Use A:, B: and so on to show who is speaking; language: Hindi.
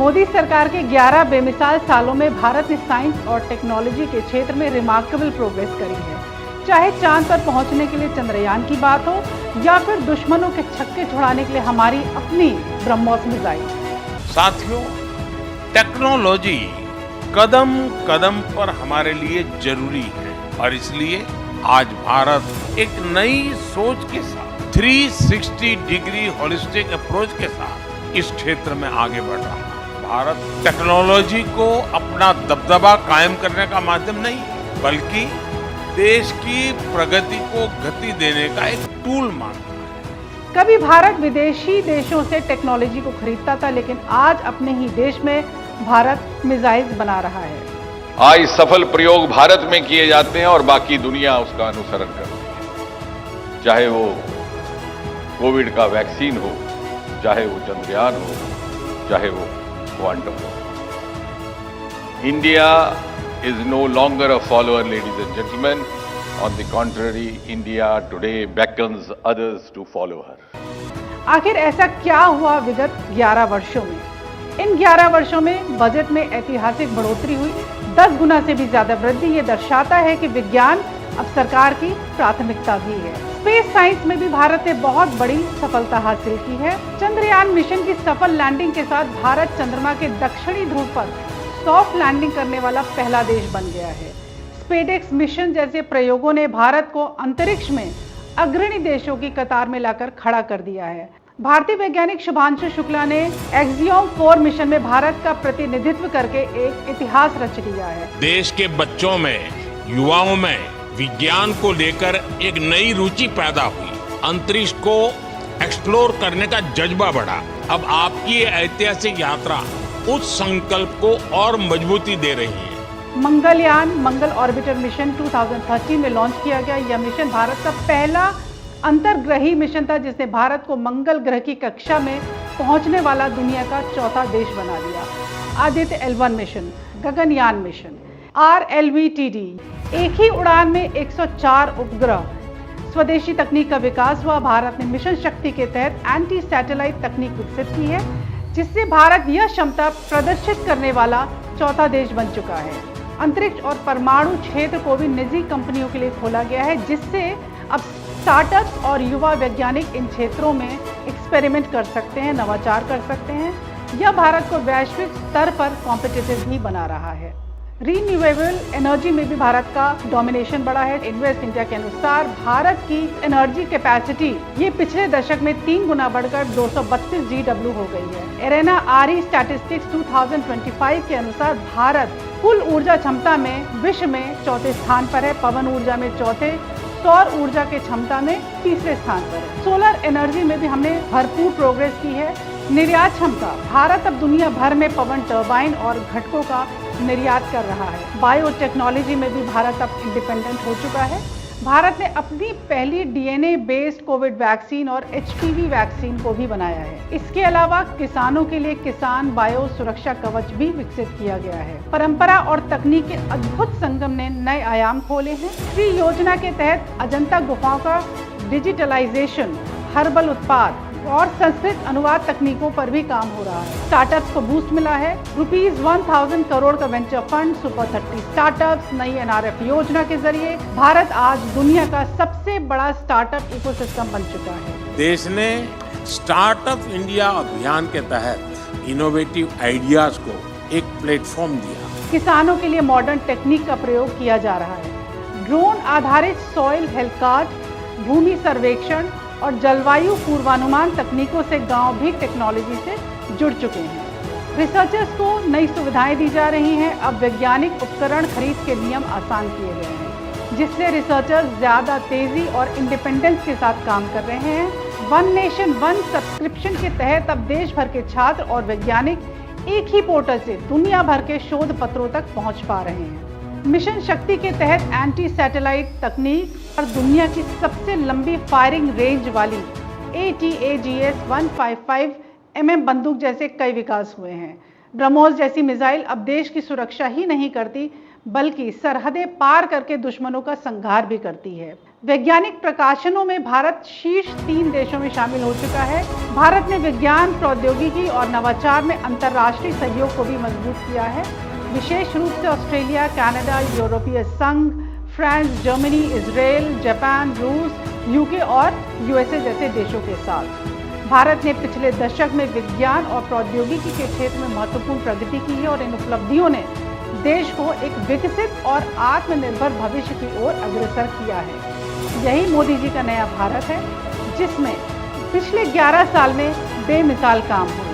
A: मोदी सरकार के 11 बेमिसाल सालों में भारत ने साइंस और टेक्नोलॉजी के क्षेत्र में रिमार्केबल प्रोग्रेस करी है। चाहे चांद पर पहुंचने के लिए चंद्रयान की बात हो या फिर दुश्मनों के छक्के छुड़ाने के लिए हमारी अपनी ब्रह्मोस मिसाइल।
B: साथियों, टेक्नोलॉजी कदम कदम पर हमारे लिए जरूरी है और इसलिए आज भारत एक नई सोच के साथ 360 डिग्री होलिस्टिक अप्रोच के साथ इस क्षेत्र में आगे बढ़ रहा है। भारत टेक्नोलॉजी को अपना दबदबा कायम करने का माध्यम नहीं बल्कि देश की प्रगति को गति देने का एक टूल मानता है।
A: कभी भारत विदेशी देशों से टेक्नोलॉजी को खरीदता था, लेकिन आज अपने ही देश में भारत मिसाइल्स बना रहा है।
C: आज सफल प्रयोग भारत में किए जाते हैं और बाकी दुनिया उसका अनुसरण करती है। चाहे वो कोविड का वैक्सीन हो, चाहे वो चंद्रयान हो, चाहे वो क्वांटम हो। India is no longer a follower, ladies and gentlemen. On the contrary, India today beckons others to follow her.
A: आखिर ऐसा क्या हुआ विगत 11 वर्षों में? इन 11 वर्षों में बजट में ऐतिहासिक बढ़ोतरी हुई, 10 गुना से भी ज्यादा वृद्धि। ये दर्शाता है कि विज्ञान अब सरकार की प्राथमिकता भी है। स्पेस साइंस में भी भारत ने बहुत बड़ी सफलता हासिल की है। चंद्रयान मिशन की सफल लैंडिंग के साथ भारत चंद्रमा के दक्षिणी ध्रुव पर सॉफ्ट लैंडिंग करने वाला पहला देश बन गया है। स्पेसएक्स मिशन जैसे प्रयोगों ने भारत को अंतरिक्ष में अग्रणी देशों की कतार में लाकर खड़ा कर दिया है। भारतीय वैज्ञानिक शुभांशु शुक्ला ने एक्सियोम 4 मिशन में भारत का प्रतिनिधित्व करके एक इतिहास रच दिया है।
B: देश के बच्चों में, युवाओं में विज्ञान को लेकर एक नई रुचि पैदा हुई। अंतरिक्ष को एक्सप्लोर करने का जज्बा बढ़ा। अब आपकी ऐतिहासिक यात्रा उस संकल्प को और मजबूती दे रही है।
A: मंगलयान मंगल ऑर्बिटर मिशन 2013 में लॉन्च किया गया। यह मिशन भारत का पहला अंतर्ग्रही मिशन था जिसने भारत को मंगल ग्रह की कक्षा में पहुंचने वाला दुनिया का चौथा देश बना दिया। Aditya L1 mission, Gaganyaan mission, RLVTD, एक ही उड़ान में 104 उपग्रह। स्वदेशी तकनीक का विकास हुआ। भारत ने मिशन शक्ति के तहत एंटी सैटेलाइट तकनीक विकसित की है जिससे भारत यह क्षमता प्रदर्शित करने वाला चौथा देश बन चुका है। अंतरिक्ष और परमाणु क्षेत्र को भी निजी कंपनियों के लिए खोला गया है जिससे अब स्टार्टअप्स और युवा वैज्ञानिक इन क्षेत्रों में एक्सपेरिमेंट कर सकते हैं, नवाचार कर सकते हैं। यह भारत को वैश्विक स्तर पर कॉम्पिटिटिव भी बना रहा है। रीन्यूएबल एनर्जी में भी भारत का डोमिनेशन बढ़ा है। इन्वेस्ट इंडिया के अनुसार भारत की एनर्जी कैपेसिटी ये पिछले दशक में 3 गुना बढ़कर 232 GW हो गई है। एरेना RE स्टैटिस्टिक्स 2025 के अनुसार भारत कुल ऊर्जा क्षमता में विश्व में चौथे स्थान पर है, पवन ऊर्जा में चौथे, सौर ऊर्जा के क्षमता में तीसरे स्थान पर है। सोलर एनर्जी में भी हमने भरपूर प्रोग्रेस की है। निर्यात क्षमता, भारत अब दुनिया भर में पवन टर्बाइन और घटकों का निर्यात कर रहा है। बायोटेक्नोलॉजी में भी भारत अब इंडिपेंडेंट हो चुका है। भारत ने अपनी पहली DNA बेस्ड कोविड वैक्सीन और HPV वैक्सीन को भी बनाया है। इसके अलावा किसानों के लिए किसान बायो सुरक्षा कवच भी विकसित किया गया है। परंपरा और तकनीक के अद्भुत संगम ने नए आयाम खोले हैं। श्री योजना के तहत अजंता गुफाओं का डिजिटलाइजेशन, हर्बल उत्पाद और संस्कृत अनुवाद तकनीकों पर भी काम हो रहा है। स्टार्टअप्स को बूस्ट मिला है। ₹1000 करोड़ का वेंचर फंड, सुपर 30 स्टार्टअप्स, नई NRF योजना के जरिए भारत आज दुनिया का सबसे बड़ा स्टार्टअप इकोसिस्टम बन चुका है।
B: देश ने स्टार्टअप इंडिया अभियान के तहत इनोवेटिव आइडियाज को एक प्लेटफॉर्म दिया।
A: किसानों के लिए मॉडर्न टेक्निक का प्रयोग किया जा रहा है। ड्रोन आधारित सॉइल हेल्थ कार्ड, भूमि सर्वेक्षण और जलवायु पूर्वानुमान तकनीकों से गांव भी टेक्नोलॉजी से जुड़ चुके हैं। रिसर्चर्स को नई सुविधाएं दी जा रही हैं। अब वैज्ञानिक उपकरण खरीद के नियम आसान किए गए हैं जिससे रिसर्चर्स ज्यादा तेजी और इंडिपेंडेंस के साथ काम कर रहे हैं। वन नेशन वन सब्सक्रिप्शन के तहत अब देश भर के छात्र और वैज्ञानिक एक ही पोर्टल से दुनिया भर के शोध पत्रों तक पहुंच पा रहे हैं। मिशन शक्ति के तहत एंटी सैटेलाइट तकनीक और दुनिया की सबसे लंबी फायरिंग रेंज वाली ATAGS 155 mm बंदूक जैसे कई विकास हुए हैं। ब्रह्मोस जैसी मिसाइल अब देश की सुरक्षा ही नहीं करती बल्कि सरहदें पार करके दुश्मनों का संहार भी करती है। वैज्ञानिक प्रकाशनों में भारत शीर्ष 3 देशों में शामिल हो चुका है। भारत ने विज्ञान, प्रौद्योगिकी और नवाचार में अंतर्राष्ट्रीय सहयोग को भी मजबूत किया है, विशेष रूप से ऑस्ट्रेलिया, कनाडा, यूरोपीय संघ, फ्रांस, जर्मनी, इजराइल, जापान, रूस, यूके और यूएसए जैसे देशों के साथ। भारत ने पिछले दशक में विज्ञान और प्रौद्योगिकी के क्षेत्र में महत्वपूर्ण प्रगति की है और इन उपलब्धियों ने देश को एक विकसित और आत्मनिर्भर भविष्य की ओर अग्रसर किया है। यही मोदी जी का नया भारत है, जिसमें पिछले 11 साल में बेमिसाल काम हुए।